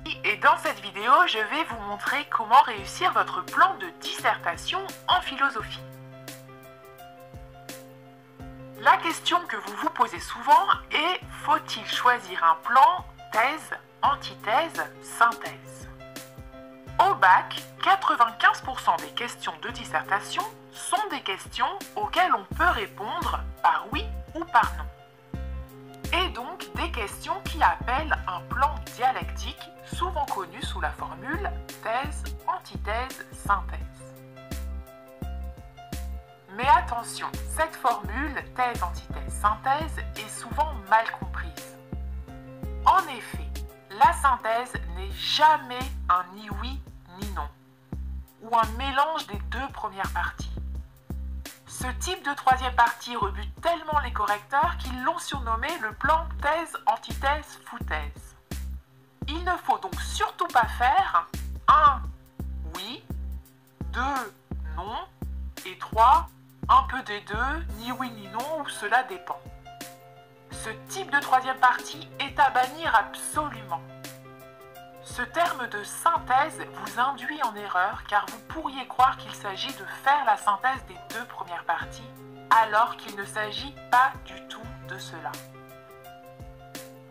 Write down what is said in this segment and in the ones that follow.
Et dans cette vidéo, je vais vous montrer comment réussir votre plan de dissertation en philosophie. La question que vous vous posez souvent est: faut-il choisir un plan thèse, antithèse, synthèse? Au bac, 95% des questions de dissertation sont des questions auxquelles on peut répondre par oui ou par non. Et donc des questions qui appellent un plan dialectique, souvent connu sous la formule thèse, antithèse, synthèse. Mais attention, cette formule thèse, antithèse, synthèse est souvent mal comprise. En effet, la synthèse n'est jamais un ni oui ni non, ou un mélange des deux premières parties. Ce type de troisième partie rebute tellement les correcteurs qu'ils l'ont surnommé le plan thèse, antithèse, foutaise. Il ne faut donc surtout pas faire 1 oui, 2 non et 3 un peu des deux, ni oui ni non, ou cela dépend. Ce type de troisième partie est à bannir absolument. Ce terme de synthèse vous induit en erreur car vous pourriez croire qu'il s'agit de faire la synthèse des deux premières parties alors qu'il ne s'agit pas du tout de cela.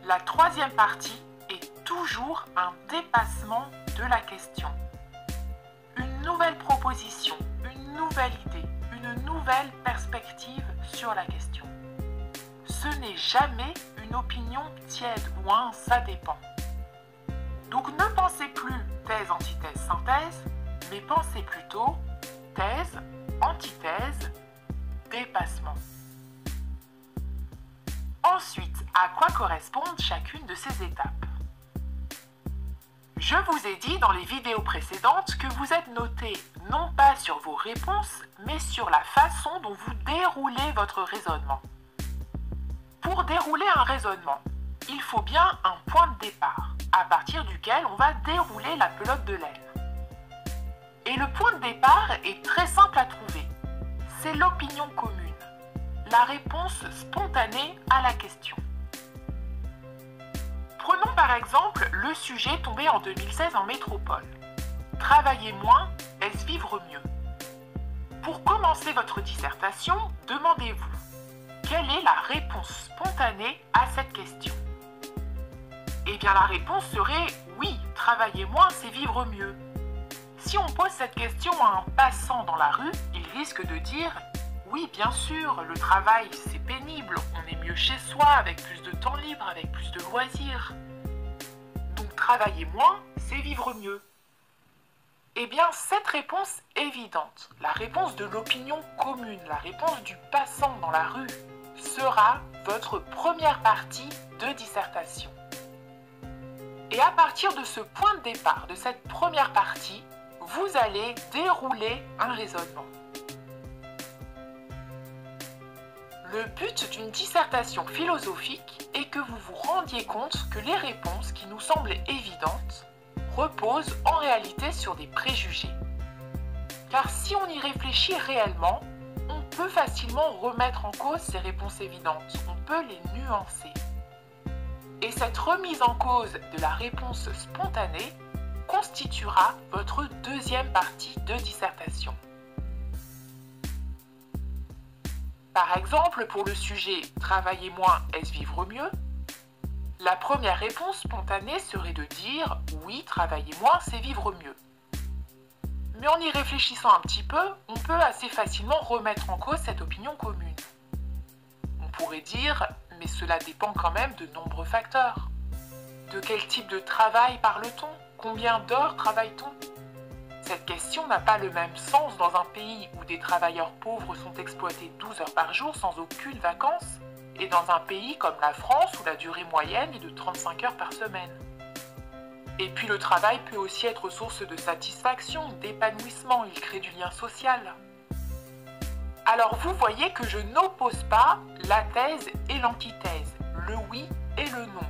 La troisième partie est toujours un dépassement de la question. Une nouvelle proposition, une nouvelle idée, une nouvelle perspective sur la question. Ce n'est jamais une opinion tiède ou un ça dépend. Donc ne pensez plus thèse, antithèse, synthèse, mais pensez plutôt thèse, antithèse, dépassement. Ensuite, à quoi correspondent chacune de ces étapes? Je vous ai dit dans les vidéos précédentes que vous êtes noté non pas sur vos réponses, mais sur la façon dont vous déroulez votre raisonnement. Pour dérouler un raisonnement, il faut bien un point de départ, à partir duquel on va dérouler la pelote de laine. Et le point de départ est très simple à trouver. C'est l'opinion commune, la réponse spontanée à la question. Prenons par exemple le sujet tombé en 2016 en métropole. Travailler moins, est-ce vivre mieux? Pour commencer votre dissertation, demandez-vous: quelle est la réponse spontanée à cette question? Eh bien, la réponse serait oui, travailler moins, c'est vivre mieux. Si on pose cette question à un passant dans la rue, il risque de dire oui, bien sûr, le travail c'est pénible, on est mieux chez soi, avec plus de temps libre, avec plus de loisirs. Donc travailler moins, c'est vivre mieux. Eh bien, cette réponse évidente, la réponse de l'opinion commune, la réponse du passant dans la rue, sera votre première partie de dissertation. Et à partir de ce point de départ, de cette première partie, vous allez dérouler un raisonnement. Le but d'une dissertation philosophique est que vous vous rendiez compte que les réponses qui nous semblent évidentes reposent en réalité sur des préjugés. Car si on y réfléchit réellement, on peut facilement remettre en cause ces réponses évidentes, on peut les nuancer. Et cette remise en cause de la réponse spontanée constituera votre deuxième partie de dissertation. Par exemple, pour le sujet « Travailler moins, est-ce vivre mieux ?», la première réponse spontanée serait de dire « Oui, travailler moins, c'est vivre mieux ». Mais en y réfléchissant un petit peu, on peut assez facilement remettre en cause cette opinion commune. On pourrait dire « Mais cela dépend quand même de nombreux facteurs. De quel type de travail parle-t-on? Combien d'heures travaille-t-on ? Cette question n'a pas le même sens dans un pays où des travailleurs pauvres sont exploités 12 heures par jour sans aucune vacances, et dans un pays comme la France où la durée moyenne est de 35 heures par semaine. Et puis le travail peut aussi être source de satisfaction, d'épanouissement, il crée du lien social. Alors vous voyez que je n'oppose pas la thèse et l'antithèse, le oui et le non.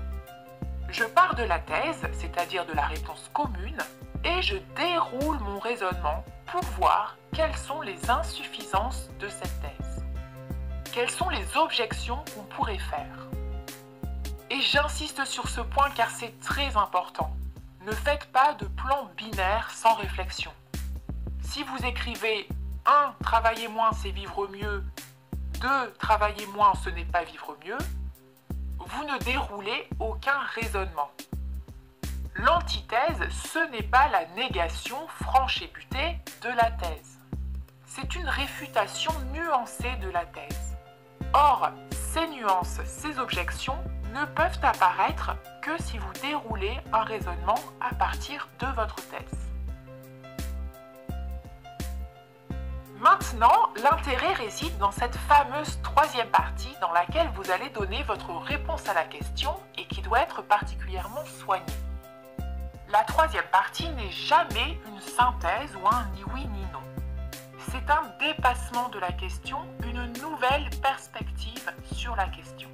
Je pars de la thèse, c'est-à-dire de la réponse commune, et je déroule mon raisonnement pour voir quelles sont les insuffisances de cette thèse. Quelles sont les objections qu'on pourrait faire? Et j'insiste sur ce point car c'est très important. Ne faites pas de plan binaire sans réflexion. Si vous écrivez 1. Travailler moins, c'est vivre mieux. 2. Travailler moins, ce n'est pas vivre mieux. Vous ne déroulez aucun raisonnement. L'antithèse, ce n'est pas la négation franche et butée de la thèse. C'est une réfutation nuancée de la thèse. Or, ces nuances, ces objections ne peuvent apparaître que si vous déroulez un raisonnement à partir de votre thèse. Maintenant, l'intérêt réside dans cette fameuse troisième partie dans laquelle vous allez donner votre réponse à la question et qui doit être particulièrement soignée. La troisième partie n'est jamais une synthèse ou un ni oui ni non. C'est un dépassement de la question, une nouvelle perspective sur la question.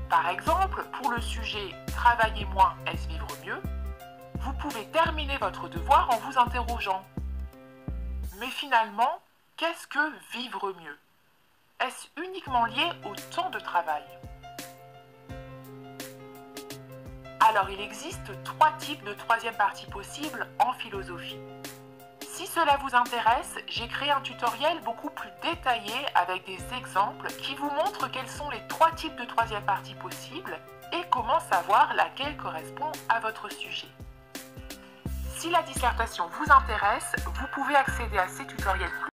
Par exemple, pour le sujet « Travailler moins, est-ce vivre mieux ?», vous pouvez terminer votre devoir en vous interrogeant. Mais finalement, qu'est-ce que vivre mieux? Est-ce uniquement lié au temps de travail? Alors, il existe 3 types de troisième partie possibles en philosophie. Si cela vous intéresse, j'ai créé un tutoriel beaucoup plus détaillé avec des exemples qui vous montrent quels sont les 3 types de troisième partie possibles et comment savoir laquelle correspond à votre sujet. Si la dissertation vous intéresse, vous pouvez accéder à ces tutoriels